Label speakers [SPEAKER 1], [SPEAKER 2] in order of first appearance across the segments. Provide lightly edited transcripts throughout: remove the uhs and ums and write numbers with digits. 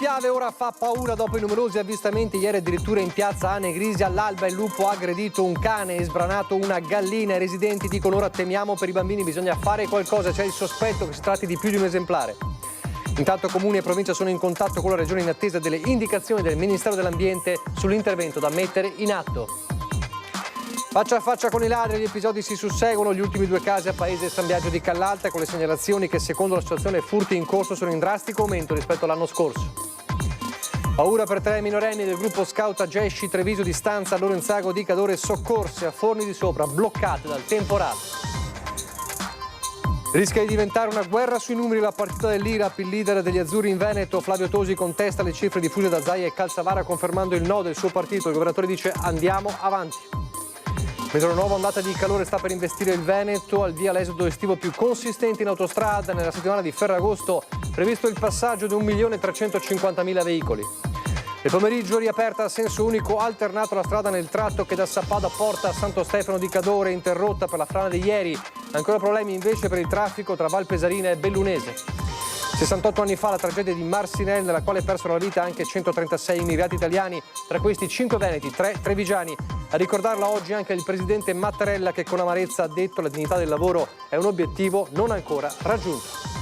[SPEAKER 1] Piave ora fa paura dopo i numerosi avvistamenti. Ieri addirittura in piazza Anegrisi all'alba il lupo ha aggredito un cane e sbranato una gallina. I residenti dicono ora temiamo per i bambini, bisogna fare qualcosa, c'è il sospetto che si tratti di più di un esemplare. Intanto comuni e provincia sono in contatto con la regione in attesa delle indicazioni del Ministero dell'Ambiente sull'intervento da mettere in atto. Faccia a faccia con i ladri, gli episodi si susseguono, gli ultimi due casi a Paese San Biagio di Callalta, con le segnalazioni che secondo l'associazione furti in corso sono in drastico aumento rispetto all'anno scorso. Paura per 3 minorenni del gruppo scout a Gesci, Treviso di Stanza, a Lorenzago di Cadore, soccorse a Forni di Sopra, bloccate dal temporale. Rischia di diventare una guerra sui numeri la partita dell'IRAP. Il leader degli azzurri in Veneto, Flavio Tosi, contesta le cifre diffuse da Zaia e Calzavara confermando il no del suo partito. Il governatore dice andiamo avanti. Mentre una nuova ondata di calore sta per investire il Veneto, al via l'esodo estivo più consistente in autostrada. Nella settimana di Ferragosto previsto il passaggio di 1.350.000 veicoli. Nel pomeriggio riaperta a senso unico alternato la strada nel tratto che da Sappada porta a Santo Stefano di Cadore, interrotta per la frana di ieri. Ancora problemi invece per il traffico tra Valpesarina e Bellunese. 68 anni fa la tragedia di Marcinelle, nella quale persero la vita anche 136 immigrati italiani, tra questi 5 veneti, 3 trevigiani. A ricordarla oggi anche il presidente Mattarella, che con amarezza ha detto la dignità del lavoro è un obiettivo non ancora raggiunto.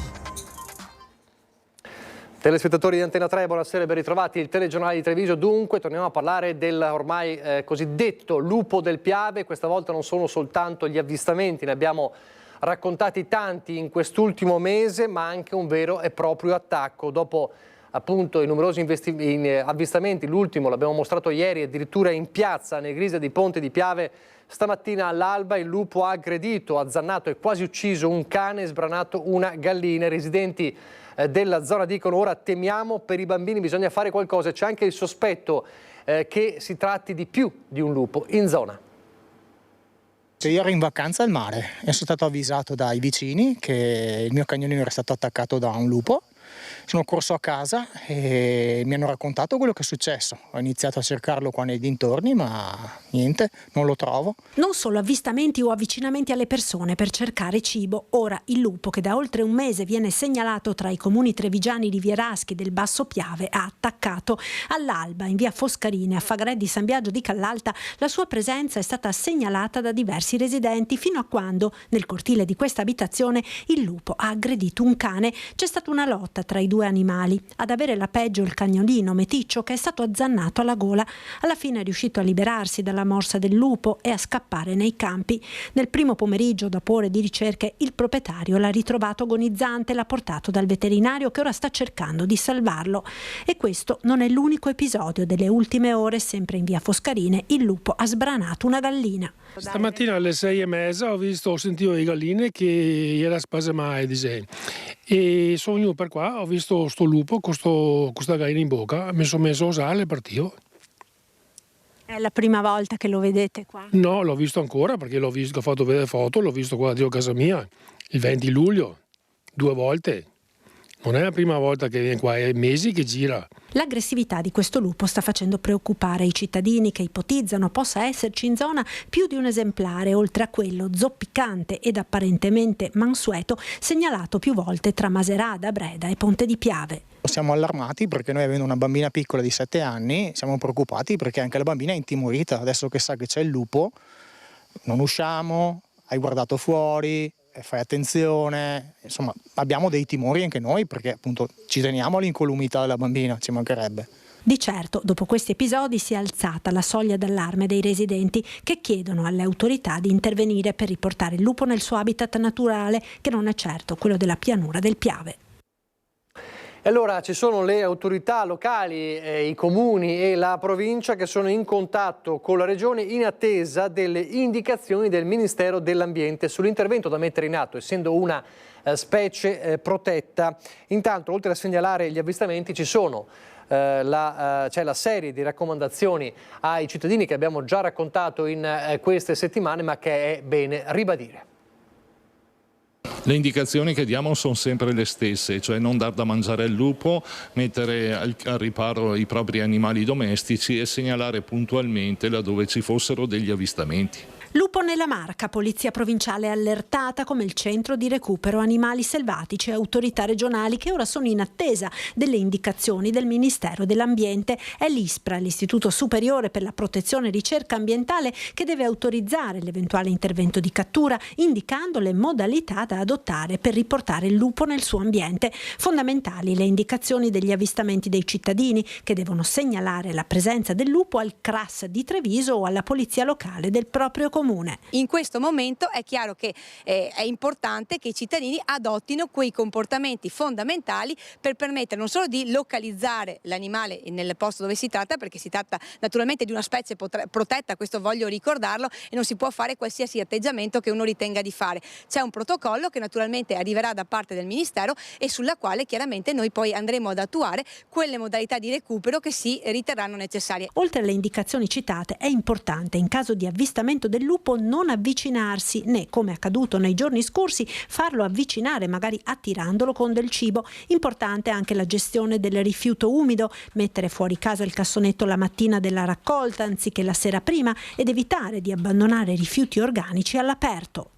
[SPEAKER 1] Telespettatori di Antena 3, buonasera e ben ritrovati. Il telegiornale di Treviso, dunque, torniamo a parlare del ormai cosiddetto lupo del Piave. Questa volta non sono soltanto gli avvistamenti, ne abbiamo raccontati tanti in quest'ultimo mese, ma anche un vero e proprio attacco. Dopo appunto i numerosi avvistamenti, l'ultimo l'abbiamo mostrato ieri, addirittura in piazza Anegrisi di Ponte di Piave, stamattina all'alba il lupo ha aggredito, azzannato e quasi ucciso un cane e sbranato una gallina. I residenti della zona dicono ora temiamo per i bambini, bisogna fare qualcosa. C'è anche il sospetto che si tratti di più di un lupo in zona.
[SPEAKER 2] Io ero in vacanza al mare e sono stato avvisato dai vicini che il mio cagnolino era stato attaccato da un lupo. Sono corso a casa e mi hanno raccontato quello che è successo. Ho iniziato a cercarlo qua nei dintorni, ma niente, non lo trovo.
[SPEAKER 3] Non solo avvistamenti o avvicinamenti alle persone per cercare cibo. Ora il lupo, che da oltre un mese viene segnalato tra i comuni trevigiani di Vieraschi e del Basso Piave, ha attaccato. All'alba, in via Foscarine, a Fagre di San Biagio di Callalta, la sua presenza è stata segnalata da diversi residenti, fino a quando, nel cortile di questa abitazione, il lupo ha aggredito un cane. C'è stata una lotta tra i due animali. Ad avere la peggio il cagnolino Meticcio, che è stato azzannato alla gola. Alla fine è riuscito a liberarsi dalla morsa del lupo e a scappare nei campi. Nel primo pomeriggio, dopo ore di ricerche, il proprietario l'ha ritrovato agonizzante e l'ha portato dal veterinario, che ora sta cercando di salvarlo. E questo non è l'unico episodio delle ultime ore. Sempre in via Foscarine il lupo ha sbranato una gallina.
[SPEAKER 4] Stamattina alle 6:30 ho sentito le galline che era spasamai e sono venuto per qua, ho visto sto lupo con questa gallina in bocca, mi sono messo a usare e partivo.
[SPEAKER 3] È la prima volta che lo vedete qua?
[SPEAKER 4] No, l'ho visto ancora perché ho fatto vedere foto, l'ho visto qua a casa mia il 20 luglio, 2 volte. Non è la prima volta che viene qua, è mesi che gira.
[SPEAKER 3] L'aggressività di questo lupo sta facendo preoccupare i cittadini, che ipotizzano possa esserci in zona più di un esemplare, oltre a quello zoppicante ed apparentemente mansueto segnalato più volte tra Maserada, Breda e Ponte di Piave.
[SPEAKER 2] Siamo allarmati perché noi, avendo una bambina piccola di 7 anni, siamo preoccupati perché anche la bambina è intimorita. Adesso che sa che c'è il lupo, non usciamo, hai guardato fuori, fai attenzione, insomma abbiamo dei timori anche noi perché appunto ci teniamo all'incolumità della bambina, ci mancherebbe.
[SPEAKER 3] Di certo, dopo questi episodi si è alzata la soglia d'allarme dei residenti, che chiedono alle autorità di intervenire per riportare il lupo nel suo habitat naturale, che non è certo quello della pianura del Piave.
[SPEAKER 1] E allora ci sono le autorità locali, i comuni e la provincia che sono in contatto con la regione in attesa delle indicazioni del Ministero dell'Ambiente sull'intervento da mettere in atto, essendo una specie protetta. Intanto, oltre a segnalare gli avvistamenti, ci sono c'è la serie di raccomandazioni ai cittadini che abbiamo già raccontato in queste settimane, ma che è bene ribadire.
[SPEAKER 5] Le indicazioni che diamo sono sempre le stesse, cioè non dar da mangiare al lupo, mettere al riparo i propri animali domestici e segnalare puntualmente laddove ci fossero degli avvistamenti.
[SPEAKER 3] Lupo nella Marca, polizia provinciale allertata come il centro di recupero animali selvatici e autorità regionali che ora sono in attesa delle indicazioni del Ministero dell'Ambiente. È l'ISPRA, l'Istituto Superiore per la Protezione e Ricerca Ambientale, che deve autorizzare l'eventuale intervento di cattura, indicando le modalità da adottare per riportare il lupo nel suo ambiente. Fondamentali le indicazioni degli avvistamenti dei cittadini, che devono segnalare la presenza del lupo al CRAS di Treviso o alla polizia locale del proprio comune.
[SPEAKER 6] In questo momento è chiaro che è importante che i cittadini adottino quei comportamenti fondamentali per permettere non solo di localizzare l'animale nel posto dove si tratta, perché si tratta naturalmente di una specie protetta, questo voglio ricordarlo, e non si può fare qualsiasi atteggiamento che uno ritenga di fare. C'è un protocollo che naturalmente arriverà da parte del Ministero e sulla quale chiaramente noi poi andremo ad attuare quelle modalità di recupero che si riterranno necessarie.
[SPEAKER 3] Oltre alle indicazioni citate, è importante in caso di avvistamento del lupo non avvicinarsi, né, come accaduto nei giorni scorsi, farlo avvicinare magari attirandolo con del cibo. Importante anche la gestione del rifiuto umido, mettere fuori casa il cassonetto la mattina della raccolta anziché la sera prima ed evitare di abbandonare rifiuti organici all'aperto.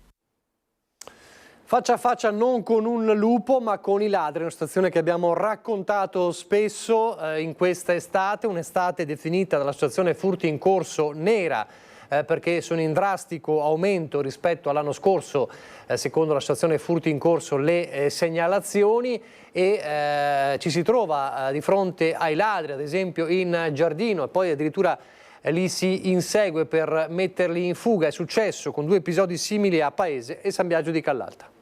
[SPEAKER 1] Faccia a faccia non con un lupo ma con i ladri, una situazione che abbiamo raccontato spesso in questa estate, un'estate definita dall'associazione Furti in Corso nera, perché sono in drastico aumento rispetto all'anno scorso, secondo l'associazione Furti in Corso, le segnalazioni, e ci si trova di fronte ai ladri, ad esempio in giardino, e poi addirittura li si insegue per metterli in fuga. È successo con 2 episodi simili a Paese e San Biagio di Callalta.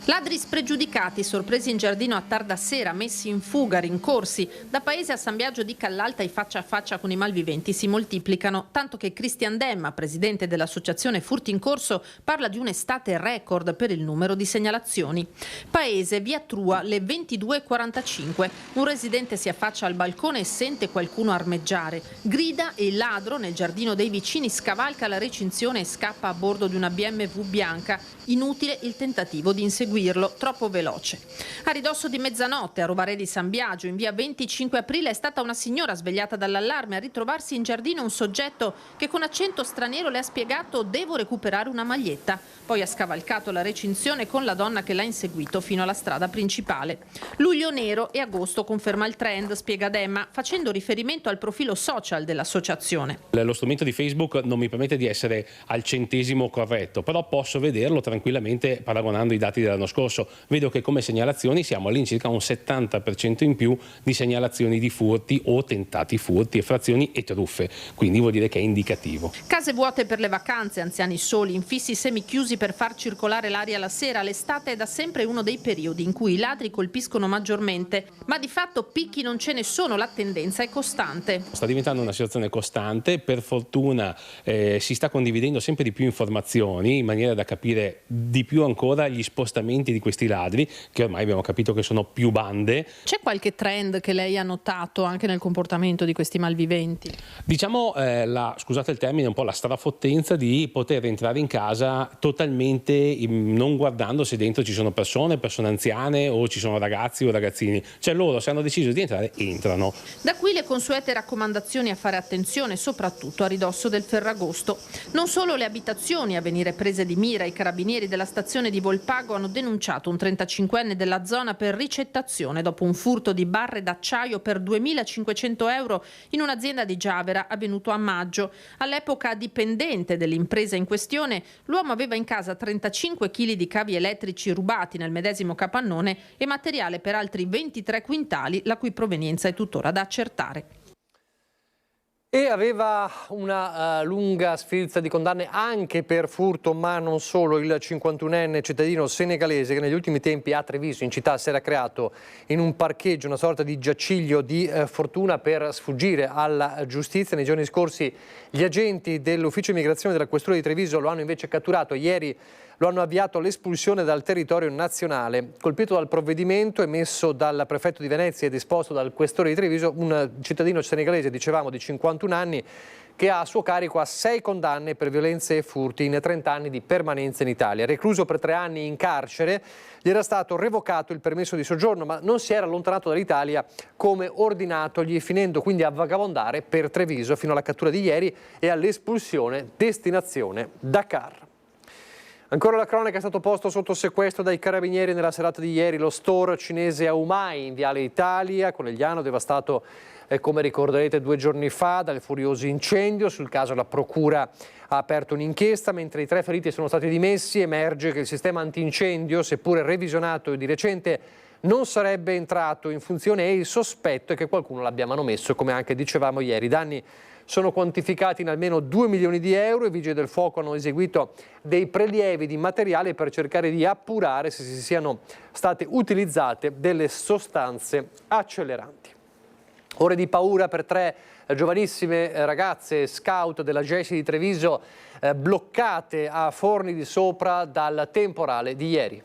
[SPEAKER 7] Ladri spregiudicati, sorpresi in giardino a tarda sera, messi in fuga, rincorsi. Da Paese a San Biagio di Callalta i faccia a faccia con i malviventi si moltiplicano, tanto che Cristian Demma, presidente dell'associazione Furti in Corso, parla di un'estate record per il numero di segnalazioni. Paese, via Trua, le 22:45. Un residente si affaccia al balcone e sente qualcuno armeggiare. Grida e il ladro, nel giardino dei vicini, scavalca la recinzione e scappa a bordo di una BMW bianca. Inutile il tentativo di inseguirlo, troppo veloce. A ridosso di mezzanotte, a Rovare di San Biagio, in via 25 aprile, è stata una signora svegliata dall'allarme a ritrovarsi in giardino un soggetto che con accento straniero le ha spiegato: devo recuperare una maglietta. Poi ha scavalcato la recinzione con la donna che l'ha inseguito fino alla strada principale. Luglio nero e agosto conferma il trend, spiega Demma, facendo riferimento al profilo social dell'associazione.
[SPEAKER 8] Lo strumento di Facebook non mi permette di essere al centesimo corretto, però posso vederlo tranquillamente paragonando i dati dell'anno scorso. Vedo che come segnalazioni siamo all'incirca un 70% in più di segnalazioni di furti o tentati furti, effrazioni e truffe, quindi vuol dire che è indicativo.
[SPEAKER 7] Case vuote per le vacanze, anziani soli, infissi semichiusi per far circolare l'aria la sera. L'estate è da sempre uno dei periodi in cui i ladri colpiscono maggiormente, ma di fatto picchi non ce ne sono, la tendenza è costante.
[SPEAKER 8] Sta diventando una situazione costante, per fortuna si sta condividendo sempre di più informazioni in maniera da capire di più ancora gli spostamenti di questi ladri, che ormai abbiamo capito che sono più bande.
[SPEAKER 7] C'è qualche trend che lei ha notato anche nel comportamento di questi malviventi?
[SPEAKER 8] Diciamo, scusate il termine, un po' la strafottenza di poter entrare in casa totalmente non guardando se dentro ci sono persone anziane o ci sono ragazzi o ragazzini. Cioè loro, se hanno deciso di entrare, entrano.
[SPEAKER 7] Da qui le consuete raccomandazioni a fare attenzione, soprattutto a ridosso del Ferragosto. Non solo le abitazioni a venire prese di mira, i carabinieri della stazione di Volpago hanno denunciato un 35enne della zona per ricettazione dopo un furto di barre d'acciaio per 2.500 euro in un'azienda di Giavera avvenuto a maggio. All'epoca dipendente dell'impresa in questione, l'uomo aveva in casa 35 kg di cavi elettrici rubati nel medesimo capannone e materiale per altri 23 quintali, la cui provenienza è tuttora da accertare.
[SPEAKER 1] E aveva una lunga sfilza di condanne anche per furto, ma non solo, il 51enne cittadino senegalese che negli ultimi tempi a Treviso, in città, si era creato in un parcheggio una sorta di giaciglio di fortuna per sfuggire alla giustizia. Nei giorni scorsi gli agenti dell'ufficio immigrazione della questura di Treviso lo hanno invece catturato. Ieri lo hanno avviato all'espulsione dal territorio nazionale. Colpito dal provvedimento emesso dal prefetto di Venezia e disposto dal questore di Treviso, un cittadino senegalese, dicevamo, di 51 anni, che ha a suo carico 6 condanne per violenze e furti in 30 anni di permanenza in Italia. Recluso per 3 anni in carcere, gli era stato revocato il permesso di soggiorno, ma non si era allontanato dall'Italia come ordinatogli, finendo quindi a vagabondare per Treviso fino alla cattura di ieri e all'espulsione destinazione Dakar. Ancora la cronaca: è stato posto sotto sequestro dai carabinieri nella serata di ieri lo store cinese Aumai in Viale Italia, Conegliano, devastato come ricorderete 2 giorni fa dal furioso incendio. Sul caso la procura ha aperto un'inchiesta, mentre i 3 feriti sono stati dimessi. Emerge che il sistema antincendio, seppure revisionato di recente, non sarebbe entrato in funzione e il sospetto è che qualcuno l'abbia manomesso, come anche dicevamo ieri. I danni sono quantificati in almeno 2 milioni di euro. I vigili del fuoco hanno eseguito dei prelievi di materiale per cercare di appurare se si siano state utilizzate delle sostanze acceleranti. Ore di paura per 3 giovanissime ragazze scout della GESI di Treviso bloccate a Forni di Sopra dal temporale di ieri.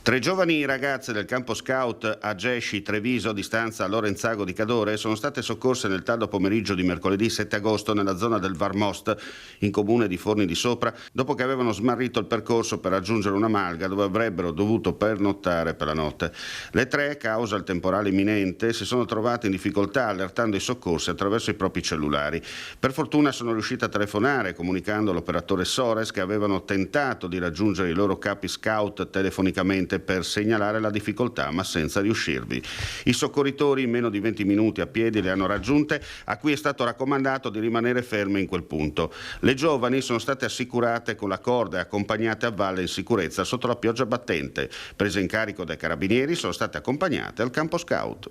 [SPEAKER 9] 3 giovani ragazze del campo scout a Gesci, Treviso, a distanza a Lorenzago di Cadore, sono state soccorse nel tardo pomeriggio di mercoledì 7 agosto nella zona del Varmost, in comune di Forni di Sopra, dopo che avevano smarrito il percorso per raggiungere una malga dove avrebbero dovuto pernottare per la notte. Le 3, causa il temporale imminente, si sono trovate in difficoltà allertando i soccorsi attraverso i propri cellulari. Per fortuna sono riuscite a telefonare comunicando all'operatore Sores che avevano tentato di raggiungere i loro capi scout telefonicamente per segnalare la difficoltà, ma senza riuscirvi. I soccorritori in meno di 20 minuti a piedi le hanno raggiunte, a cui è stato raccomandato di rimanere ferme in quel punto. Le giovani sono state assicurate con la corda e accompagnate a valle in sicurezza sotto la pioggia battente. Prese in carico dai carabinieri, sono state accompagnate al campo scout.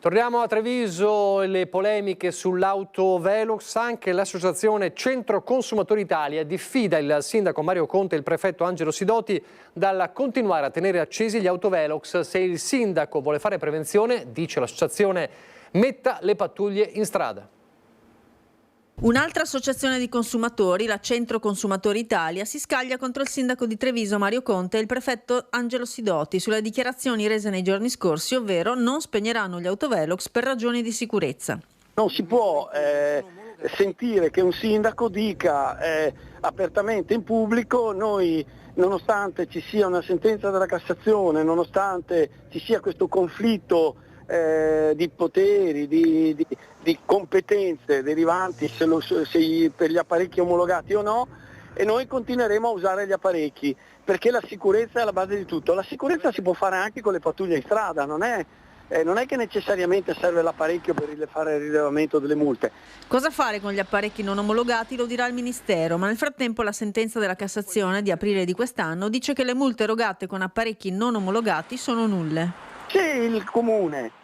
[SPEAKER 1] Torniamo a Treviso, le polemiche sull'auto Velox. Anche l'associazione Centro Consumatori Italia diffida il sindaco Mario Conte e il prefetto Angelo Sidoti dal continuare a tenere accesi gli autovelox. Se il sindaco vuole fare prevenzione, dice l'associazione, metta le pattuglie in strada.
[SPEAKER 10] Un'altra associazione di consumatori, la Centro Consumatori Italia, si scaglia contro il sindaco di Treviso Mario Conte e il prefetto Angelo Sidoti sulle dichiarazioni rese nei giorni scorsi, ovvero non spegneranno gli autovelox per ragioni di sicurezza.
[SPEAKER 11] Non si può sentire che un sindaco dica apertamente in pubblico: noi, nonostante ci sia una sentenza della Cassazione, nonostante ci sia questo conflitto di poteri, di competenze derivanti per gli apparecchi omologati o no, e noi continueremo a usare gli apparecchi, perché la sicurezza è alla base di tutto. La sicurezza si può fare anche con le pattuglie in strada, non è che necessariamente serve l'apparecchio per fare il rilevamento delle multe.
[SPEAKER 10] Cosa fare con gli apparecchi non omologati lo dirà il Ministero, ma nel frattempo la sentenza della Cassazione di aprile di quest'anno dice che le multe erogate con apparecchi non omologati sono nulle.
[SPEAKER 11] Se il Comune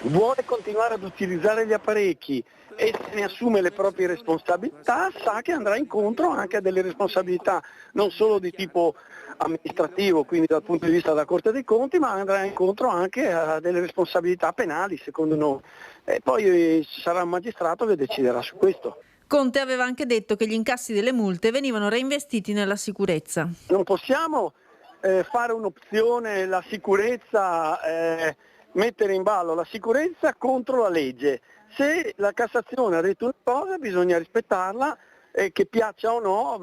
[SPEAKER 11] vuole continuare ad utilizzare gli apparecchi e se ne assume le proprie responsabilità, sa che andrà incontro anche a delle responsabilità non solo di tipo amministrativo, quindi dal punto di vista della Corte dei Conti, ma andrà incontro anche a delle responsabilità penali, secondo noi. E poi ci sarà un magistrato che deciderà su questo.
[SPEAKER 10] Conte aveva anche detto che gli incassi delle multe venivano reinvestiti nella sicurezza.
[SPEAKER 11] Non possiamo fare un'opzione, la sicurezza, mettere in ballo la sicurezza contro la legge. Se la Cassazione ha detto una cosa bisogna rispettarla, che piaccia o no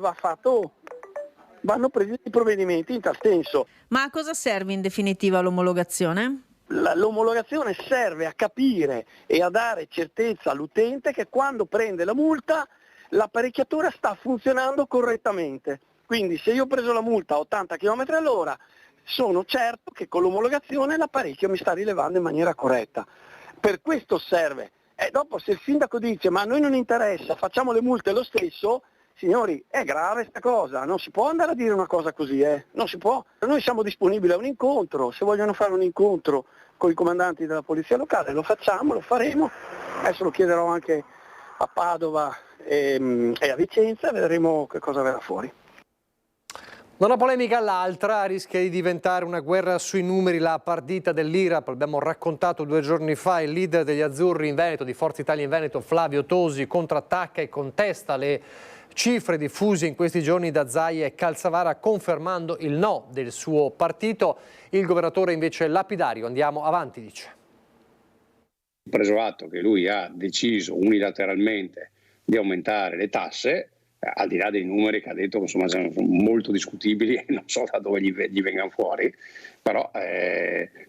[SPEAKER 11] vanno presi i provvedimenti in tal senso.
[SPEAKER 10] Ma a cosa serve in definitiva l'omologazione?
[SPEAKER 11] L'omologazione serve a capire e a dare certezza all'utente che quando prende la multa l'apparecchiatura sta funzionando correttamente. Quindi se io ho preso la multa a 80 km all'ora, sono certo che con l'omologazione l'apparecchio mi sta rilevando in maniera corretta. Per questo serve. E dopo se il sindaco dice ma a noi non interessa, facciamo le multe lo stesso, signori, è grave sta cosa, non si può andare a dire una cosa così, non si può. Noi siamo disponibili a un incontro, se vogliono fare un incontro con i comandanti della polizia locale lo facciamo, lo faremo, adesso lo chiederò anche a Padova e a Vicenza, vedremo che cosa verrà fuori.
[SPEAKER 1] Da una polemica all'altra rischia di diventare una guerra sui numeri la partita dell'IRAP. L'abbiamo raccontato 2 giorni fa, il leader degli azzurri in Veneto, di Forza Italia in Veneto, Flavio Tosi, contrattacca e contesta le cifre diffuse in questi giorni da Zaia e Calzavara, confermando il no del suo partito. Il governatore invece lapidario, andiamo avanti, dice.
[SPEAKER 12] preso atto che lui ha deciso unilateralmente di aumentare le tasse, al di là dei numeri che ha detto che insomma sono molto discutibili e non so da dove gli vengano fuori, però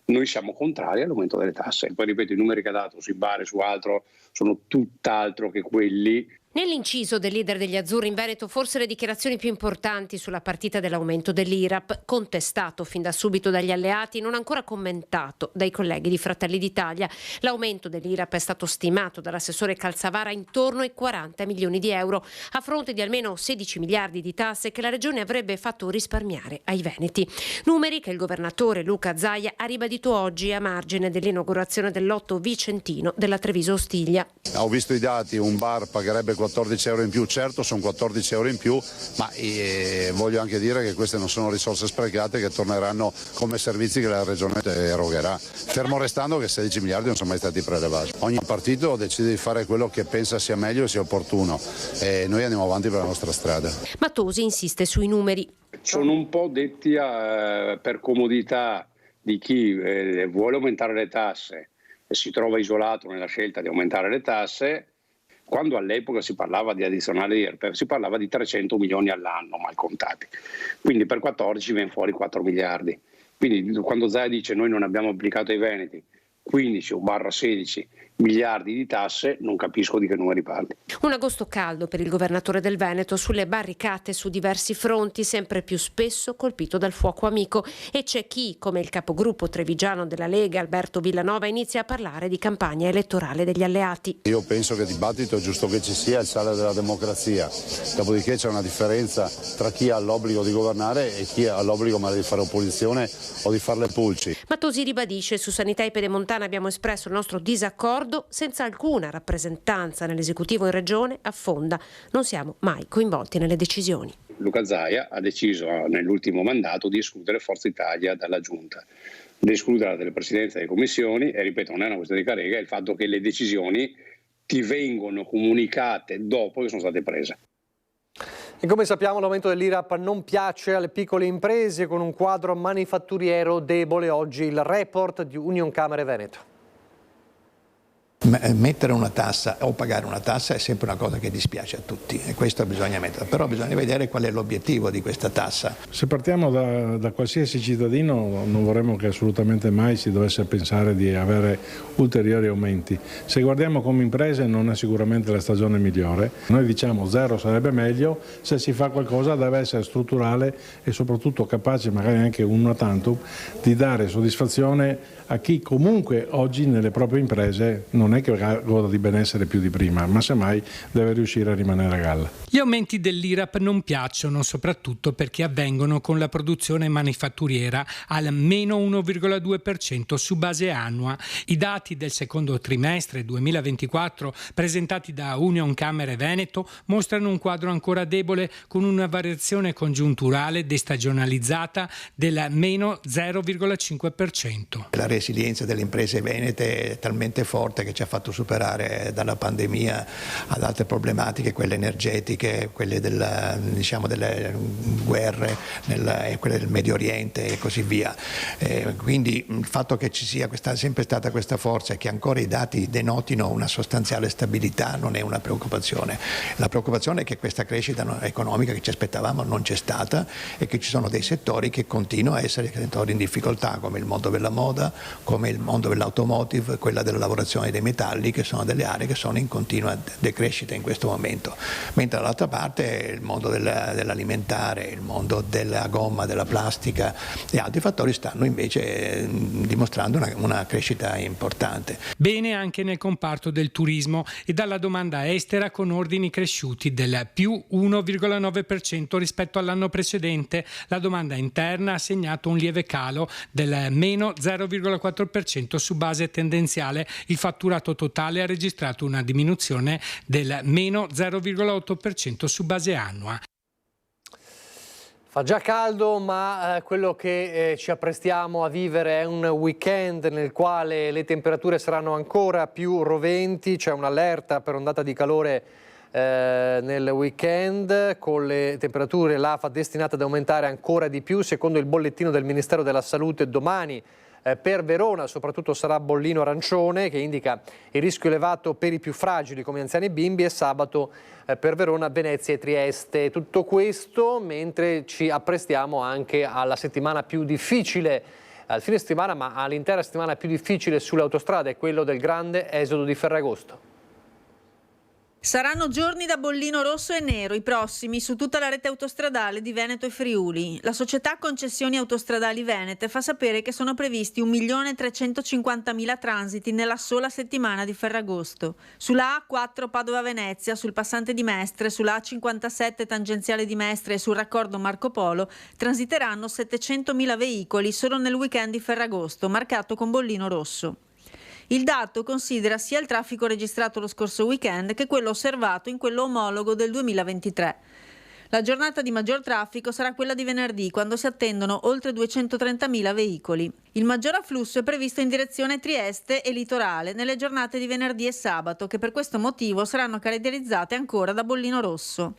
[SPEAKER 12] noi siamo contrari all'aumento delle tasse. Poi ripeto, i numeri che ha dato sui bar e su altro sono tutt'altro che quelli.
[SPEAKER 13] Nell'inciso del leader degli azzurri in Veneto forse le dichiarazioni più importanti sulla partita dell'aumento dell'IRAP, contestato fin da subito dagli alleati, non ancora commentato dai colleghi di Fratelli d'Italia. L'aumento dell'IRAP è stato stimato dall'assessore Calzavara intorno ai 40 milioni di euro, a fronte di almeno 16 miliardi di tasse che la regione avrebbe fatto risparmiare ai veneti. Numeri che il governatore Luca Zaia ha ribadito oggi a margine dell'inaugurazione del lotto vicentino della Treviso Ostiglia.
[SPEAKER 14] Ho visto i dati, un bar pagherebbe 14 euro in più, certo sono 14 euro in più, ma voglio anche dire che queste non sono risorse sprecate che torneranno come servizi che la regione erogherà, fermo restando che 16 miliardi non sono mai stati prelevati. Ogni partito decide di fare quello che pensa sia meglio e sia opportuno e noi andiamo avanti per la nostra strada.
[SPEAKER 13] Mattosi insiste sui numeri.
[SPEAKER 12] Sono un po' detti per comodità di chi vuole aumentare le tasse e si trova isolato nella scelta di aumentare le tasse. Quando all'epoca si parlava di addizionale IRPEF si parlava di 300 milioni all'anno mal contati, quindi per 14 viene fuori 4 miliardi. Quindi quando Zaia dice noi non abbiamo applicato ai veneti 15/16 miliardi di tasse, non capisco di che numeri parli.
[SPEAKER 13] Un agosto caldo per il governatore del Veneto, sulle barricate su diversi fronti, sempre più spesso colpito dal fuoco amico, e c'è chi, come il capogruppo trevigiano della Lega Alberto Villanova, inizia a parlare di campagna elettorale degli alleati.
[SPEAKER 14] Io penso che il dibattito è giusto che ci sia, il sale della democrazia, dopodiché c'è una differenza tra chi ha l'obbligo di governare e chi ha l'obbligo magari di fare opposizione o di fare le pulci.
[SPEAKER 13] Mattosi ribadisce: su sanità e pedemontana abbiamo espresso il nostro disaccordo senza alcuna rappresentanza nell'esecutivo in regione, affonda. Non siamo mai coinvolti nelle decisioni.
[SPEAKER 12] Luca Zaia ha deciso nell'ultimo mandato di escludere Forza Italia dalla giunta, di escluderla dalle presidenze delle commissioni e ripeto non è una questione di Carega, è il fatto che le decisioni ti vengono comunicate dopo che sono state prese.
[SPEAKER 1] E come sappiamo l'aumento dell'IRAP non piace alle piccole imprese, con un quadro manifatturiero debole. Oggi il report di Unioncamere Veneto.
[SPEAKER 15] Mettere una tassa o pagare una tassa è sempre una cosa che dispiace a tutti e questo bisogna mettere, però bisogna vedere qual è l'obiettivo di questa tassa.
[SPEAKER 16] Se partiamo da qualsiasi cittadino non vorremmo che assolutamente mai si dovesse pensare di avere ulteriori aumenti. Se guardiamo come imprese non è sicuramente la stagione migliore, noi diciamo zero sarebbe meglio, se si fa qualcosa deve essere strutturale e soprattutto capace, magari anche una tantum, di dare soddisfazione a chi comunque oggi nelle proprie imprese non è che goda di benessere più di prima, ma semmai deve riuscire a rimanere a galla.
[SPEAKER 17] Gli aumenti dell'IRAP non piacciono soprattutto perché avvengono con la produzione manifatturiera al meno 1,2% su base annua. I dati del secondo trimestre 2024 presentati da Unioncamere Veneto mostrano un quadro ancora debole, con una variazione congiunturale destagionalizzata del meno 0,5%.
[SPEAKER 15] La resilienza delle imprese venete è talmente forte che ci ha fatto superare dalla pandemia ad altre problematiche, quelle energetiche, quelle delle guerre, quelle del Medio Oriente e così via. Quindi il fatto che ci sia sempre stata questa forza e che ancora i dati denotino una sostanziale stabilità non è una preoccupazione. La preoccupazione è che questa crescita economica che ci aspettavamo non c'è stata e che ci sono dei settori che continuano a essere settori in difficoltà, come il mondo della moda, come il mondo dell'automotive, quella della lavorazione dei metalli, che sono delle aree che sono in continua decrescita in questo momento, mentre dall'altra parte il mondo dell'alimentare, il mondo della gomma, della plastica e altri fattori stanno invece dimostrando una crescita importante.
[SPEAKER 17] Bene anche nel comparto del turismo e dalla domanda estera, con ordini cresciuti del più 1,9% rispetto all'anno precedente. La domanda interna ha segnato un lieve calo del meno 0,4% su base tendenziale. Il fatturato totale ha registrato una diminuzione del meno 0,8% su base annua.
[SPEAKER 1] Fa già caldo, ma quello che ci apprestiamo a vivere è un weekend nel quale le temperature saranno ancora più roventi. C'è un'allerta per ondata di calore nel weekend, con le temperature l'AFA destinate ad aumentare ancora di più. Secondo il bollettino del Ministero della Salute, domani per Verona soprattutto sarà bollino arancione, che indica il rischio elevato per i più fragili come anziani e bimbi, e sabato per Verona, Venezia e Trieste. Tutto questo mentre ci apprestiamo anche alla settimana più difficile, al fine settimana, ma all'intera settimana più difficile sulle autostrade, quello del grande esodo di Ferragosto.
[SPEAKER 10] Saranno giorni da bollino rosso e nero i prossimi su tutta la rete autostradale di Veneto e Friuli. La società Concessioni Autostradali Venete fa sapere che sono previsti 1.350.000 transiti nella sola settimana di Ferragosto. Sulla A4 Padova-Venezia, sul passante di Mestre, sulla A57 tangenziale di Mestre e sul raccordo Marco Polo transiteranno 700.000 veicoli solo nel weekend di Ferragosto, marcato con bollino rosso. Il dato considera sia il traffico registrato lo scorso weekend che quello osservato in quello omologo del 2023. La giornata di maggior traffico sarà quella di venerdì, quando si attendono oltre 230.000 veicoli. Il maggior afflusso è previsto in direzione Trieste e litorale nelle giornate di venerdì e sabato, che per questo motivo saranno caratterizzate ancora da bollino rosso.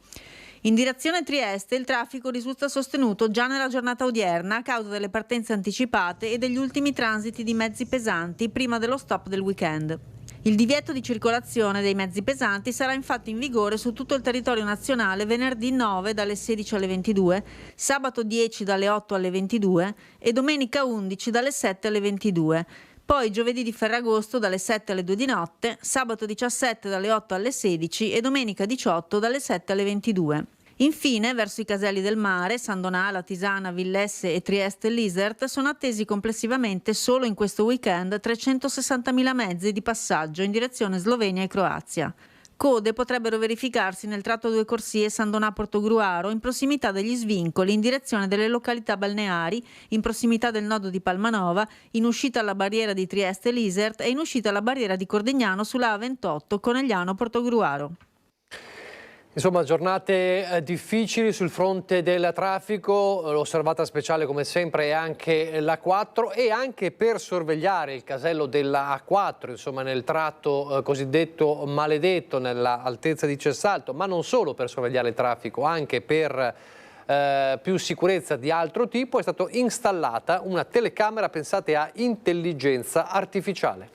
[SPEAKER 10] In direzione Trieste il traffico risulta sostenuto già nella giornata odierna a causa delle partenze anticipate e degli ultimi transiti di mezzi pesanti prima dello stop del weekend. Il divieto di circolazione dei mezzi pesanti sarà infatti in vigore su tutto il territorio nazionale venerdì 9 dalle 16 alle 22, sabato 10 dalle 8 alle 22 e domenica 11 dalle 7 alle 22. Poi giovedì di Ferragosto dalle 7 alle 2 di notte, sabato 17 dalle 8 alle 16 e domenica 18 dalle 7 alle 22. Infine, verso i caselli del mare, San Donà, Tisana, Villesse e Trieste Lisert sono attesi complessivamente solo in questo weekend 360.000 mezzi di passaggio in direzione Slovenia e Croazia. Code potrebbero verificarsi nel tratto 2 corsie San Donà-Portogruaro in prossimità degli svincoli in direzione delle località balneari, in prossimità del nodo di Palmanova, in uscita alla barriera di Trieste Lisert e in uscita alla barriera di Cordegnano sulla A28 Conegliano-Portogruaro.
[SPEAKER 1] Insomma, giornate difficili sul fronte del traffico, l'osservata speciale come sempre è anche l'A4 e anche per sorvegliare il casello della A4, insomma nel tratto cosiddetto maledetto nell'altezza di Cessalto, ma non solo per sorvegliare il traffico, anche per più sicurezza di altro tipo è stata installata una telecamera, pensate, a intelligenza artificiale.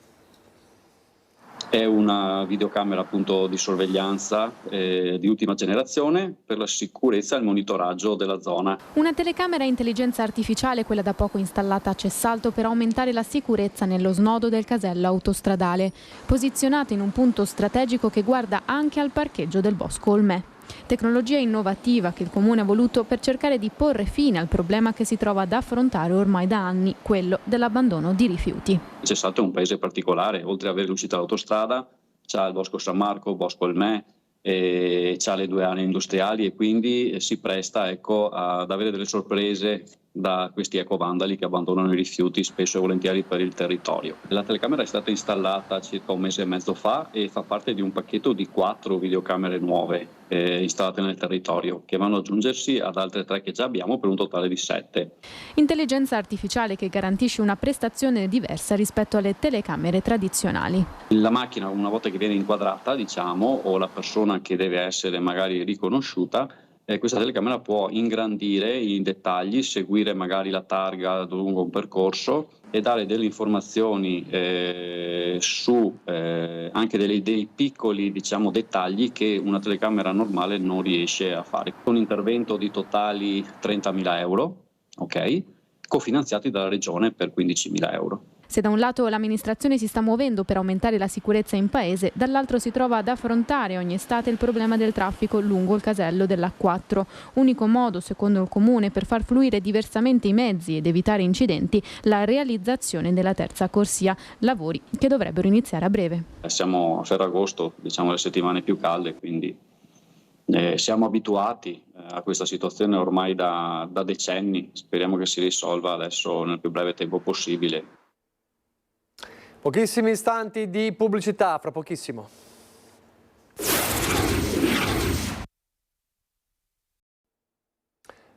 [SPEAKER 18] È una videocamera appunto di sorveglianza di ultima generazione per la sicurezza e il monitoraggio della zona.
[SPEAKER 19] Una telecamera a intelligenza artificiale, quella da poco installata a Cessalto per aumentare la sicurezza nello snodo del casello autostradale, posizionata in un punto strategico che guarda anche al parcheggio del Bosco Olmè. Tecnologia innovativa che il Comune ha voluto per cercare di porre fine al problema che si trova ad affrontare ormai da anni, quello dell'abbandono di rifiuti.
[SPEAKER 18] Cessalto è un paese particolare, oltre ad avere l'uscita all'autostrada, c'ha il Bosco San Marco, Bosco Olmè, e c'ha le 2 aree industriali e quindi si presta ad avere delle sorprese da questi ecovandali che abbandonano i rifiuti spesso e volentieri per il territorio. La telecamera è stata installata circa 1 mese e mezzo fa e fa parte di un pacchetto di 4 videocamere nuove installate nel territorio che vanno ad aggiungersi ad altre 3 che già abbiamo per un totale di 7.
[SPEAKER 19] Intelligenza artificiale che garantisce una prestazione diversa rispetto alle telecamere tradizionali.
[SPEAKER 18] La macchina, una volta che viene inquadrata, diciamo, o la persona che deve essere magari riconosciuta, questa telecamera può ingrandire i dettagli, seguire magari la targa lungo un percorso e dare delle informazioni su anche dei piccoli, diciamo, dettagli che una telecamera normale non riesce a fare. Un intervento di totali 30.000 euro, ok, cofinanziati dalla Regione per 15.000 euro.
[SPEAKER 19] Se da un lato l'amministrazione si sta muovendo per aumentare la sicurezza in paese, dall'altro si trova ad affrontare ogni estate il problema del traffico lungo il casello dell'A4. Unico modo, secondo il Comune, per far fluire diversamente i mezzi ed evitare incidenti, la realizzazione della terza corsia, lavori che dovrebbero iniziare a breve.
[SPEAKER 18] Siamo a Ferragosto, diciamo le settimane più calde, quindi siamo abituati a questa situazione ormai da decenni. Speriamo che si risolva adesso nel più breve tempo possibile.
[SPEAKER 1] Pochissimi istanti di pubblicità, fra pochissimo.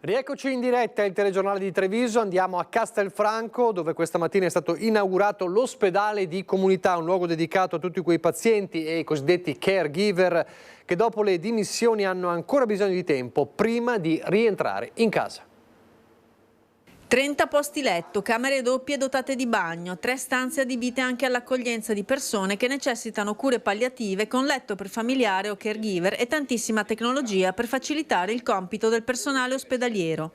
[SPEAKER 1] Rieccoci in diretta, il telegiornale di Treviso, andiamo a Castelfranco dove questa mattina è stato inaugurato l'ospedale di comunità, un luogo dedicato a tutti quei pazienti e i cosiddetti caregiver che dopo le dimissioni hanno ancora bisogno di tempo prima di rientrare in casa.
[SPEAKER 10] 30 posti letto, camere doppie dotate di bagno, 3 stanze adibite anche all'accoglienza di persone che necessitano cure palliative con letto per familiare o caregiver e tantissima tecnologia per facilitare il compito del personale ospedaliero.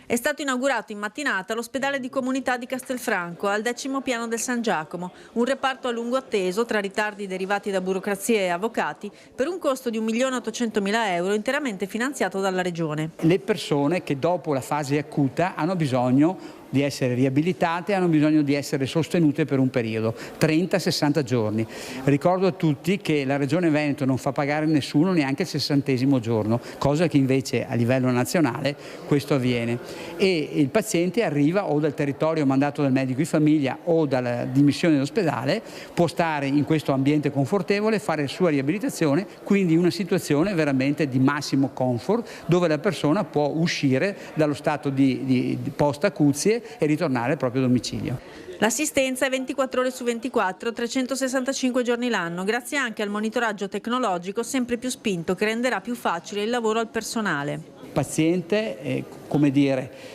[SPEAKER 10] È stato inaugurato in mattinata l'ospedale di comunità di Castelfranco, al 10° piano del San Giacomo, un reparto a lungo atteso tra ritardi derivati da burocrazia e avvocati, per un costo di 1.800.000 euro interamente finanziato dalla Regione.
[SPEAKER 20] Le persone che dopo la fase acuta hanno bisogno di essere riabilitate, hanno bisogno di essere sostenute per un periodo, 30-60 giorni. Ricordo a tutti che la Regione Veneto non fa pagare nessuno neanche il 60° giorno, cosa che invece a livello nazionale questo avviene. E il paziente arriva o dal territorio mandato dal medico di famiglia o dalla dimissione dell'ospedale, può stare in questo ambiente confortevole, fare la sua riabilitazione, quindi una situazione veramente di massimo comfort, dove la persona può uscire dallo stato di post-acuzie e ritornare al proprio domicilio.
[SPEAKER 10] L'assistenza è 24 ore su 24, 365 giorni l'anno, grazie anche al monitoraggio tecnologico sempre più spinto che renderà più facile il lavoro al personale.
[SPEAKER 20] Paziente,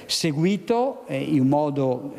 [SPEAKER 20] seguito in modo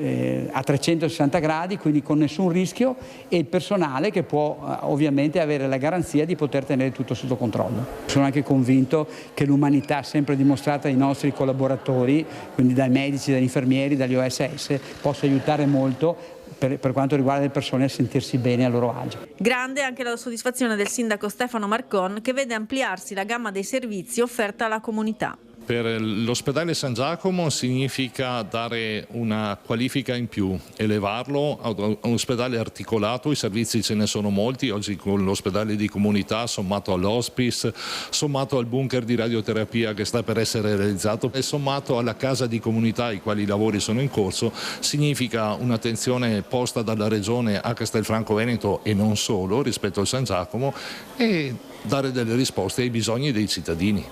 [SPEAKER 20] a 360 gradi, quindi con nessun rischio, e il personale che può ovviamente avere la garanzia di poter tenere tutto sotto controllo. Sono anche convinto che l'umanità sempre dimostrata dai nostri collaboratori, quindi dai medici, dagli infermieri, dagli OSS, possa aiutare molto per quanto riguarda le persone a sentirsi bene a loro agio.
[SPEAKER 10] Grande anche la soddisfazione del sindaco Stefano Marcon, che vede ampliarsi la gamma dei servizi offerta alla comunità.
[SPEAKER 5] Per l'ospedale San Giacomo significa dare una qualifica in più, elevarlo a un ospedale articolato, i servizi ce ne sono molti, oggi con l'ospedale di comunità sommato all'hospice, sommato al bunker di radioterapia che sta per essere realizzato e sommato alla casa di comunità i quali i lavori sono in corso, significa un'attenzione posta dalla Regione a Castelfranco Veneto e non solo rispetto al San Giacomo e dare delle risposte ai bisogni dei cittadini.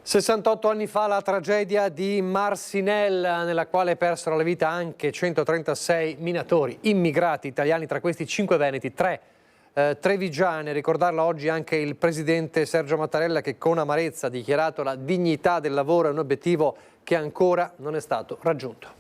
[SPEAKER 1] 68 anni fa la tragedia di Marcinelle, nella quale persero la vita anche 136 minatori, immigrati italiani, tra questi 5 veneti, 3 trevigiani. A ricordarla oggi anche il presidente Sergio Mattarella, che con amarezza ha dichiarato la dignità del lavoro è un obiettivo che ancora non è stato raggiunto.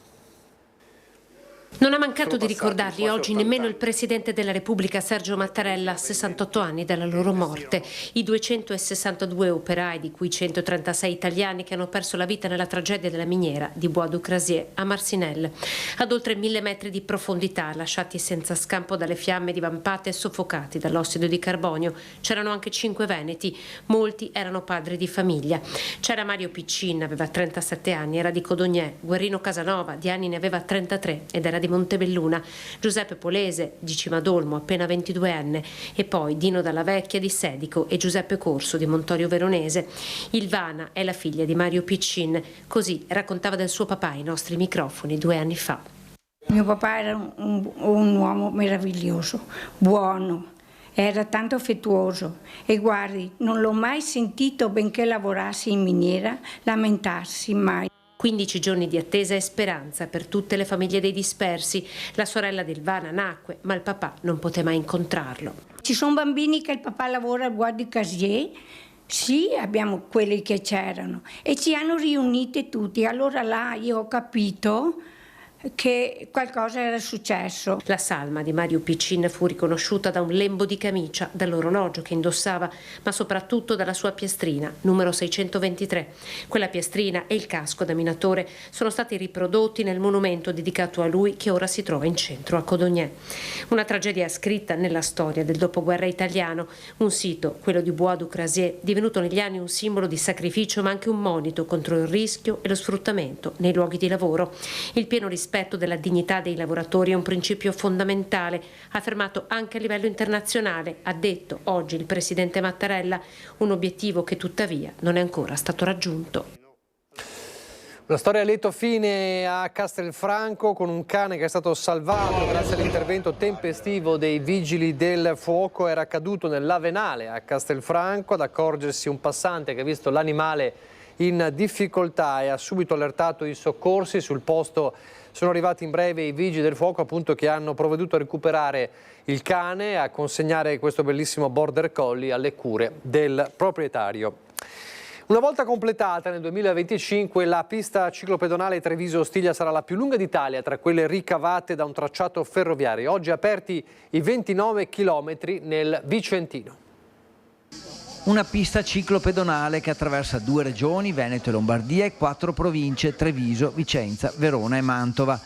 [SPEAKER 13] Non ha mancato di ricordarli oggi nemmeno il Presidente della Repubblica Sergio Mattarella, a 68 anni dalla loro morte. I 262 operai, di cui 136 italiani, che hanno perso la vita nella tragedia della miniera di Bois du Crasier a Marcinelle. Ad oltre 1000 metri di profondità, lasciati senza scampo dalle fiamme divampate e soffocati dall'ossido di carbonio, c'erano anche 5 veneti, molti erano padri di famiglia. C'era Mario Piccin, aveva 37 anni, era di Codognè, Guerrino Casanova, di anni ne aveva 33 ed era di Montebelluna, Giuseppe Polese di Cimadolmo, appena 22enne, e poi Dino Dalla Vecchia di Sedico e Giuseppe Corso di Montorio Veronese. Ilvana è la figlia di Mario Piccin, così raccontava del suo papà ai nostri microfoni 2 anni fa.
[SPEAKER 21] Mio papà era un uomo meraviglioso, buono, era tanto affettuoso e guardi, non l'ho mai sentito, benché lavorassi in miniera, lamentarsi mai.
[SPEAKER 13] 15 giorni di attesa e speranza per tutte le famiglie dei dispersi. La sorella di Ilvana nacque, ma il papà non poté mai incontrarlo.
[SPEAKER 21] Ci sono bambini che il papà lavora al Bois du Crasier, sì, abbiamo quelli che c'erano, e ci hanno riunite tutti. Allora là io ho capito che qualcosa era successo.
[SPEAKER 13] La salma di Mario Piccin fu riconosciuta da un lembo di camicia, dall'orologio che indossava, ma soprattutto dalla sua piastrina, numero 623. Quella piastrina e il casco da minatore sono stati riprodotti nel monumento dedicato a lui che ora si trova in centro a Codognè. Una tragedia scritta nella storia del dopoguerra italiano, un sito, quello di Bois du Crasier, divenuto negli anni un simbolo di sacrificio ma anche un monito contro il rischio e lo sfruttamento nei luoghi di lavoro. Il pieno rispetto della dignità dei lavoratori è un principio fondamentale, affermato anche a livello internazionale, ha detto oggi il presidente Mattarella, un obiettivo che tuttavia non è ancora stato raggiunto.
[SPEAKER 1] Una storia a lieto fine a Castelfranco, con un cane che è stato salvato grazie all'intervento tempestivo dei vigili del fuoco. Era caduto nell'Avenale a Castelfranco, ad accorgersi un passante che ha visto l'animale in difficoltà e ha subito allertato i soccorsi. Sul posto sono arrivati in breve i vigili del fuoco, appunto, che hanno provveduto a recuperare il cane e a consegnare questo bellissimo border collie alle cure del proprietario. Una volta completata nel 2025, la pista ciclopedonale Treviso-Ostiglia sarà la più lunga d'Italia tra quelle ricavate da un tracciato ferroviario. Oggi aperti i 29 chilometri nel Vicentino.
[SPEAKER 4] Una pista ciclopedonale che attraversa 2 regioni, Veneto e Lombardia, e 4 province, Treviso, Vicenza, Verona e Mantova.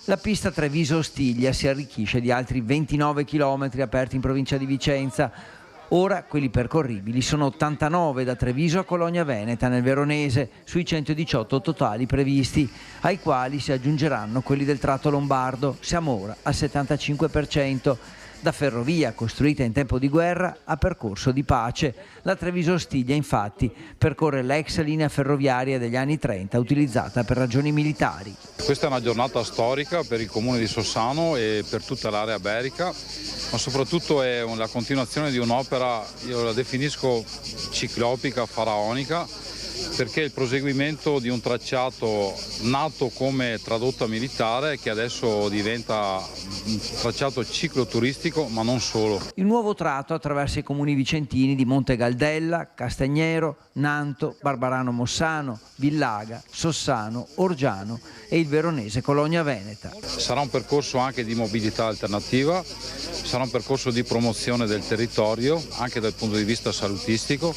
[SPEAKER 4] La pista Treviso-Ostiglia si arricchisce di altri 29 chilometri aperti in provincia di Vicenza. Ora quelli percorribili sono 89 da Treviso a Cologna Veneta nel Veronese, sui 118 totali previsti, ai quali si aggiungeranno quelli del tratto lombardo. Siamo ora al 75%. Da ferrovia costruita in tempo di guerra a percorso di pace. La Treviso-Ostiglia infatti percorre l'ex linea ferroviaria degli anni 30 utilizzata per ragioni militari.
[SPEAKER 22] Questa è una giornata storica per il comune di Sossano e per tutta l'area berica, ma soprattutto è la continuazione di un'opera, io la definisco ciclopica, faraonica, perché è il proseguimento di un tracciato nato come tradotta militare che adesso diventa un tracciato cicloturistico, ma non solo.
[SPEAKER 4] Il nuovo tratto attraversa i comuni vicentini di Monte Galdella, Castagnero, Nanto, Barbarano Mossano, Villaga, Sossano, Orgiano e il veronese Cologna Veneta.
[SPEAKER 22] Sarà un percorso anche di mobilità alternativa, sarà un percorso di promozione del territorio anche dal punto di vista salutistico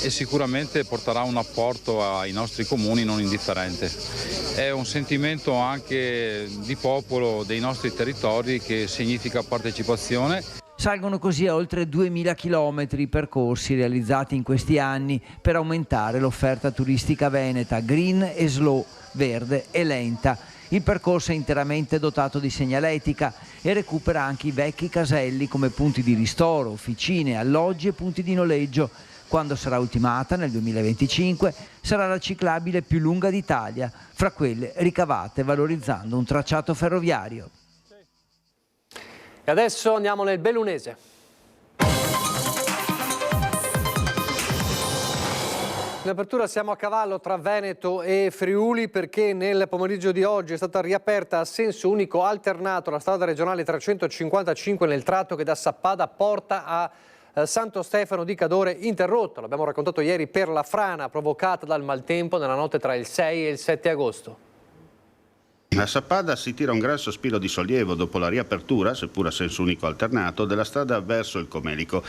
[SPEAKER 22] e sicuramente porterà un apporto ai nostri comuni non indifferente. È un sentimento anche di popolo dei nostri territori che significa partecipazione.
[SPEAKER 4] Salgono così a oltre 2000 chilometri i percorsi realizzati in questi anni per aumentare l'offerta turistica veneta, green e slow, verde e lenta. Il percorso è interamente dotato di segnaletica e recupera anche i vecchi caselli come punti di ristoro, officine, alloggi e punti di noleggio. Quando sarà ultimata, nel 2025, sarà la ciclabile più lunga d'Italia, fra quelle ricavate valorizzando un tracciato ferroviario.
[SPEAKER 1] E adesso andiamo nel Bellunese. In apertura siamo a cavallo tra Veneto e Friuli perché nel pomeriggio di oggi è stata riaperta a senso unico alternato la strada regionale 355 nel tratto che da Sappada porta a Santo Stefano di Cadore, interrotto, l'abbiamo raccontato ieri, per la frana provocata dal maltempo nella notte tra il 6 e il 7 agosto.
[SPEAKER 9] A Sappada si tira un gran sospiro di sollievo dopo la riapertura, seppur a senso unico alternato, della strada verso il Comelico.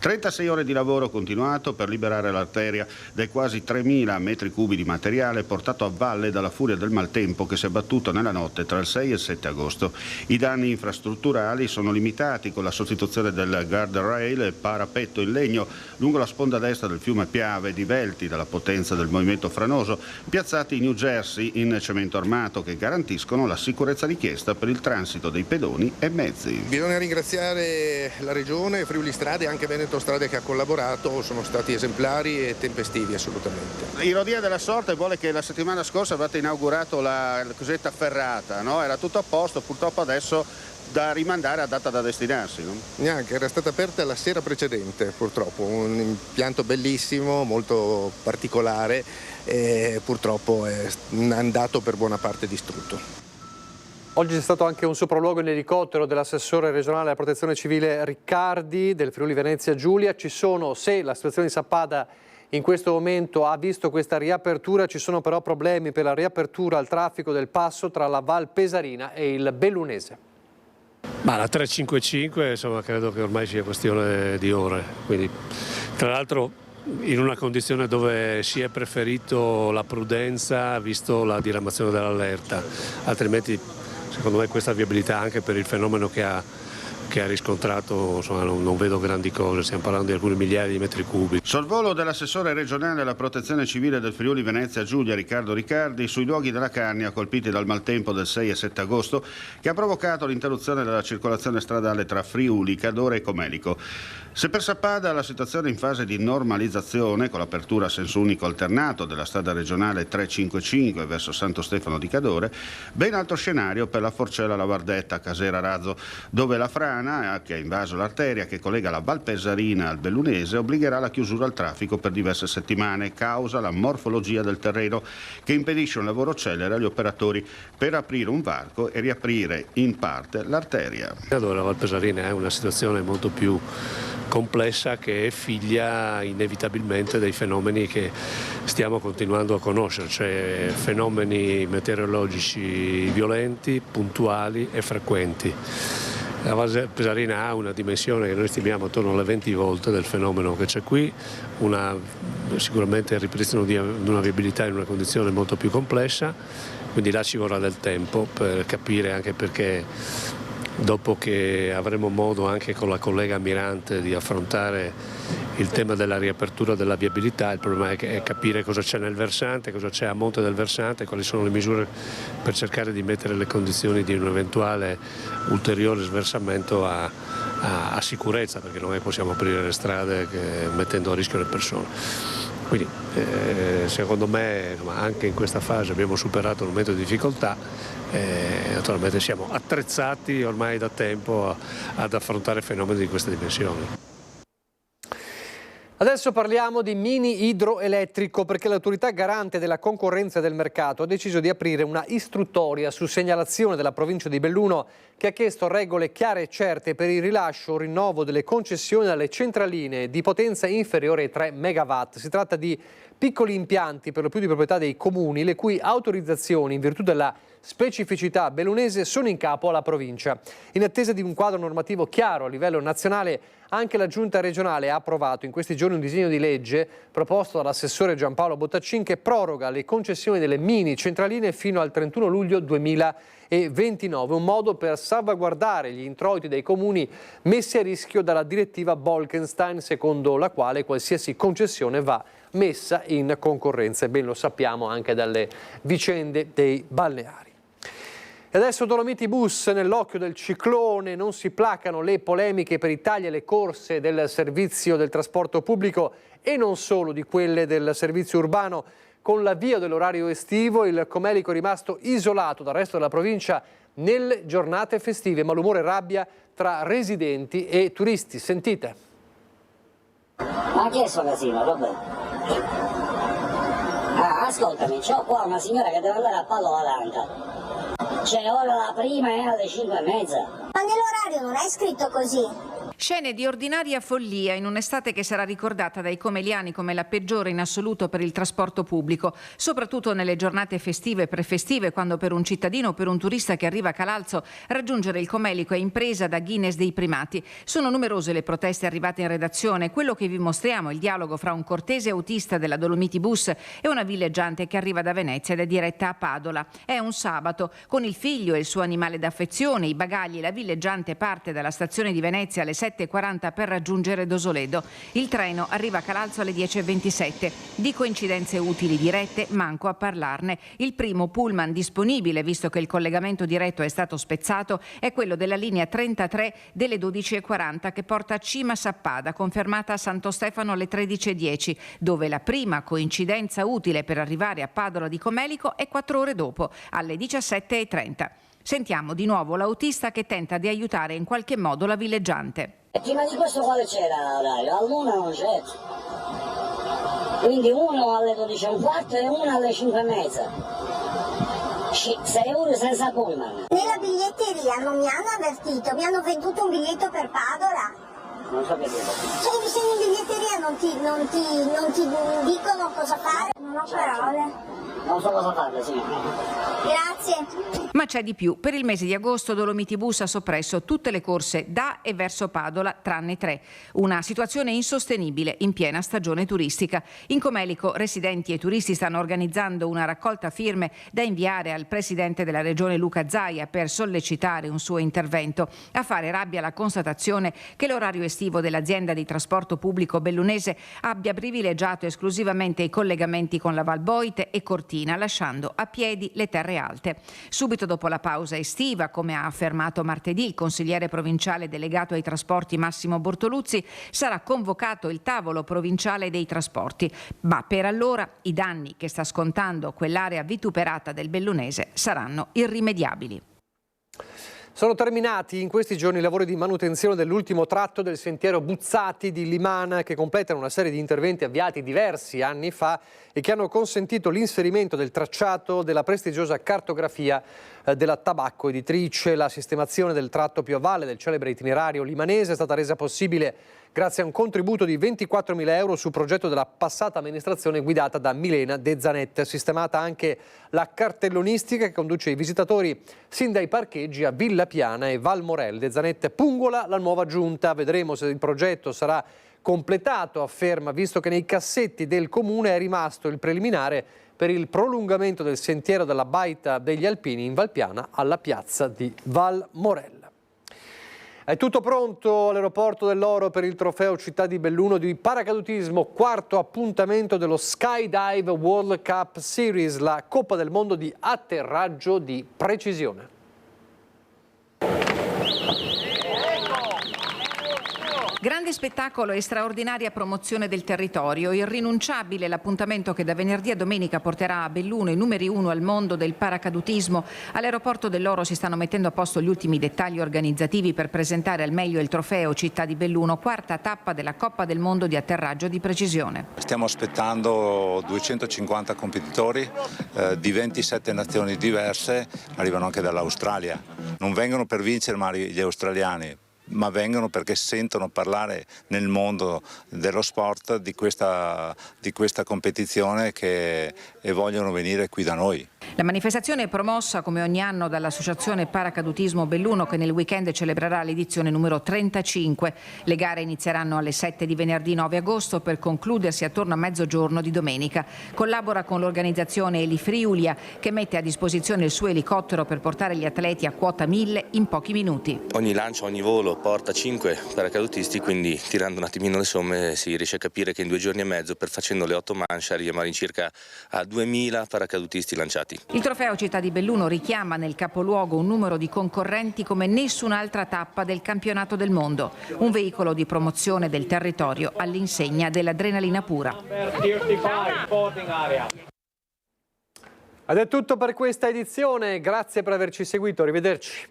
[SPEAKER 9] 36 ore di lavoro continuato per liberare l'arteria dai quasi 3.000 metri cubi di materiale portato a valle dalla furia del maltempo che si è abbattuto nella notte tra il 6 e il 7 agosto. I danni infrastrutturali sono limitati con la sostituzione del guardrail e parapetto in legno lungo la sponda destra del fiume Piave, divelti dalla potenza del movimento franoso, piazzati in New Jersey in cemento armato che garantiscono la sicurezza richiesta per il transito dei pedoni e mezzi.
[SPEAKER 23] Bisogna ringraziare la Regione, Friuli Strade e anche Veneto Strade che ha collaborato, sono stati esemplari e tempestivi assolutamente.
[SPEAKER 9] Ironia della sorte vuole che la settimana scorsa avete inaugurato la cosiddetta ferrata, no? Era tutto a posto, purtroppo adesso da rimandare a data da destinarsi, no?
[SPEAKER 23] Neanche, era stata aperta la sera precedente purtroppo, un impianto bellissimo, molto particolare e purtroppo è andato per buona parte distrutto.
[SPEAKER 1] Oggi c'è stato anche un sopralluogo in elicottero dell'assessore regionale alla protezione civile Riccardi del Friuli Venezia Giulia. Ci sono, se la situazione di Sappada in questo momento ha visto questa riapertura, ci sono però problemi per la riapertura al traffico del passo tra la Val Pesarina e il Bellunese.
[SPEAKER 24] Ma la 355 insomma credo che ormai sia questione di ore, quindi tra l'altro in una condizione dove si è preferito la prudenza visto la diramazione dell'allerta, altrimenti secondo me questa viabilità anche per il fenomeno che ha riscontrato, insomma, non vedo grandi cose, stiamo parlando di alcune migliaia di metri cubi.
[SPEAKER 9] Sorvolo dell'assessore regionale alla protezione civile del Friuli Venezia Giulia Riccardo Riccardi sui luoghi della Carnia colpiti dal maltempo del 6 e 7 agosto che ha provocato l'interruzione della circolazione stradale tra Friuli, Cadore e Comelico. Se per Sappada la situazione è in fase di normalizzazione con l'apertura a senso unico alternato della strada regionale 355 verso Santo Stefano di Cadore, ben altro scenario per la Forcella Lavardetta Casera Razzo, dove la frana frana che ha invaso l'arteria che collega la Val Pesarina al Bellunese obbligherà la chiusura al traffico per diverse settimane, causa la morfologia del terreno che impedisce un lavoro celere agli operatori per aprire un varco e riaprire in parte l'arteria.
[SPEAKER 24] Allora, la Val Pesarina è una situazione molto più complessa che è figlia inevitabilmente dei fenomeni che stiamo continuando a conoscere, cioè fenomeni meteorologici violenti, puntuali e frequenti. La Val Pesarina ha una dimensione che noi stimiamo attorno alle 20 volte del fenomeno che c'è qui, sicuramente il ripristino di una viabilità in una condizione molto più complessa, quindi là ci vorrà del tempo per capire, anche perché dopo che avremo modo anche con la collega Mirante di affrontare il tema della riapertura della viabilità, il problema è capire cosa c'è nel versante, cosa c'è a monte del versante, quali sono le misure per cercare di mettere le condizioni di un eventuale ulteriore sversamento a sicurezza, perché non è che possiamo aprire le strade mettendo a rischio le persone. Quindi secondo me anche in questa fase abbiamo superato un momento di difficoltà. Naturalmente siamo attrezzati ormai da tempo ad affrontare fenomeni di queste dimensioni.
[SPEAKER 1] Adesso parliamo di mini idroelettrico, perché l'autorità garante della concorrenza e del mercato ha deciso di aprire una istruttoria su segnalazione della provincia di Belluno che ha chiesto regole chiare e certe per il rilascio o rinnovo delle concessioni alle centraline di potenza inferiore ai 3 MW. Si tratta di piccoli impianti, per lo più di proprietà dei comuni, le cui autorizzazioni in virtù della specificità bellunese sono in capo alla provincia. In attesa di un quadro normativo chiaro a livello nazionale, anche la Giunta regionale ha approvato in questi giorni un disegno di legge proposto dall'assessore Giampaolo Bottaccin che proroga le concessioni delle mini centraline fino al 31 luglio 2029, un modo per salvaguardare gli introiti dei comuni messi a rischio dalla direttiva Bolkestein, secondo la quale qualsiasi concessione va messa in concorrenza, e ben lo sappiamo anche dalle vicende dei balneari. E adesso Dolomiti Bus nell'occhio del ciclone, non si placano le polemiche per i tagli alle corse del servizio del trasporto pubblico e non solo di quelle del servizio urbano. Con l'avvio dell'orario estivo il Comelico è rimasto isolato dal resto della provincia nelle giornate festive, malumore e rabbia tra residenti e turisti. Sentite.
[SPEAKER 2] Ma che è sto casino, vabbè. Ascoltami, c'ho qua una signora che deve andare a Padova Landa. Cioè, ora la prima è alle 5:30.
[SPEAKER 3] Ma nell'orario non è scritto così.
[SPEAKER 6] Scene di ordinaria follia in un'estate che sarà ricordata dai comeliani come la peggiore in assoluto per il trasporto pubblico, soprattutto nelle giornate festive e prefestive, quando per un cittadino o per un turista che arriva a Calalzo raggiungere il Comelico è impresa da Guinness dei primati. Sono numerose le proteste arrivate in redazione. Quello che vi mostriamo è il dialogo fra un cortese autista della Dolomiti Bus e una villeggiante che arriva da Venezia ed è diretta a Padola. È un sabato. Con il figlio e il suo animale d'affezione, i bagagli, la villeggiante parte dalla stazione di Venezia alle 7:40 per raggiungere Dosoledo. Il treno arriva a Calalzo alle 10:27. Di coincidenze utili dirette manco a parlarne. Il primo pullman disponibile, visto che il collegamento diretto è stato spezzato, è quello della linea 33 delle 12:40 che porta a Cima Sappada, confermata a Santo Stefano alle 13:10, dove la prima coincidenza utile per arrivare a Padola di Comelico è 4 ore dopo, alle 17:30. Sentiamo di nuovo l'autista che tenta di aiutare in qualche modo la villeggiante.
[SPEAKER 2] E prima di questo quale c'era l'orario? All'una non c'è. Quindi uno alle 12:15 e uno alle 5:30. 6 euro senza pullman.
[SPEAKER 3] Nella biglietteria non mi hanno avvertito, mi hanno venduto un biglietto per Padola.
[SPEAKER 2] Non so che dire.
[SPEAKER 3] Cioè, se in biglietteria non ti dicono cosa fare. Non ho parole.
[SPEAKER 2] Non so cosa fare, sì.
[SPEAKER 3] Grazie.
[SPEAKER 6] Ma c'è di più. Per il mese di agosto Dolomiti Bus ha soppresso tutte le corse da e verso Padola, tranne 3. Una situazione insostenibile in piena stagione turistica. In Comelico residenti e turisti stanno organizzando una raccolta firme da inviare al presidente della regione Luca Zaia per sollecitare un suo intervento. A fare rabbia la constatazione che l'orario estivo dell'azienda di trasporto pubblico bellunese abbia privilegiato esclusivamente i collegamenti con la Val Boite e Cortina, lasciando a piedi le terre alte. Subito dopo la pausa estiva, come ha affermato martedì il consigliere provinciale delegato ai trasporti Massimo Bortoluzzi, sarà convocato il tavolo provinciale dei trasporti. Ma per allora i danni che sta scontando quell'area vituperata del bellunese saranno irrimediabili.
[SPEAKER 1] Sono terminati in questi giorni i lavori di manutenzione dell'ultimo tratto del sentiero Buzzati di Limana, che completano una serie di interventi avviati diversi anni fa e che hanno consentito l'inserimento del tracciato della prestigiosa cartografia della tabacco editrice. La sistemazione del tratto più a valle del celebre itinerario limanese è stata resa possibile grazie a un contributo di 24.000 euro su progetto della passata amministrazione guidata da Milena De Zanet. Sistemata anche la cartellonistica che conduce i visitatori sin dai parcheggi a Villa Piana e Val Morel. De Zanet pungola la nuova giunta. Vedremo se il progetto sarà completato, afferma, visto che nei cassetti del comune è rimasto il preliminare per il prolungamento del sentiero dalla Baita degli Alpini in Valpiana alla piazza di Val Morel. È tutto pronto all'aeroporto dell'Oro per il trofeo Città di Belluno di paracadutismo, quarto appuntamento dello Skydive World Cup Series, la Coppa del Mondo di atterraggio di precisione.
[SPEAKER 6] Grande spettacolo e straordinaria promozione del territorio. Irrinunciabile l'appuntamento che da venerdì a domenica porterà a Belluno i numeri 1 al mondo del paracadutismo. All'aeroporto dell'Oro si stanno mettendo a posto gli ultimi dettagli organizzativi per presentare al meglio il trofeo Città di Belluno, quarta tappa della Coppa del Mondo di atterraggio di precisione.
[SPEAKER 7] Stiamo aspettando 250 competitori di 27 nazioni diverse, arrivano anche dall'Australia. Non vengono per vincere gli australiani, ma vengono perché sentono parlare nel mondo dello sport di questa competizione e vogliono venire qui da noi.
[SPEAKER 6] La manifestazione è promossa come ogni anno dall'Associazione Paracadutismo Belluno, che nel weekend celebrerà l'edizione numero 35. Le gare inizieranno alle 7 di venerdì 9 agosto per concludersi attorno a mezzogiorno di domenica. Collabora con l'organizzazione Eli Friulia, che mette a disposizione il suo elicottero per portare gli atleti a quota 1000 in pochi minuti.
[SPEAKER 8] Ogni lancio, ogni volo porta 5 paracadutisti, quindi tirando un attimino le somme si riesce a capire che in 2 giorni e mezzo, facendo le 8 manche, arriviamo circa a 2000 paracadutisti lanciati.
[SPEAKER 6] Il trofeo Città di Belluno richiama nel capoluogo un numero di concorrenti come nessun'altra tappa del campionato del mondo. Un veicolo di promozione del territorio all'insegna dell'adrenalina pura.
[SPEAKER 1] Ed è tutto per questa edizione, grazie per averci seguito, arrivederci.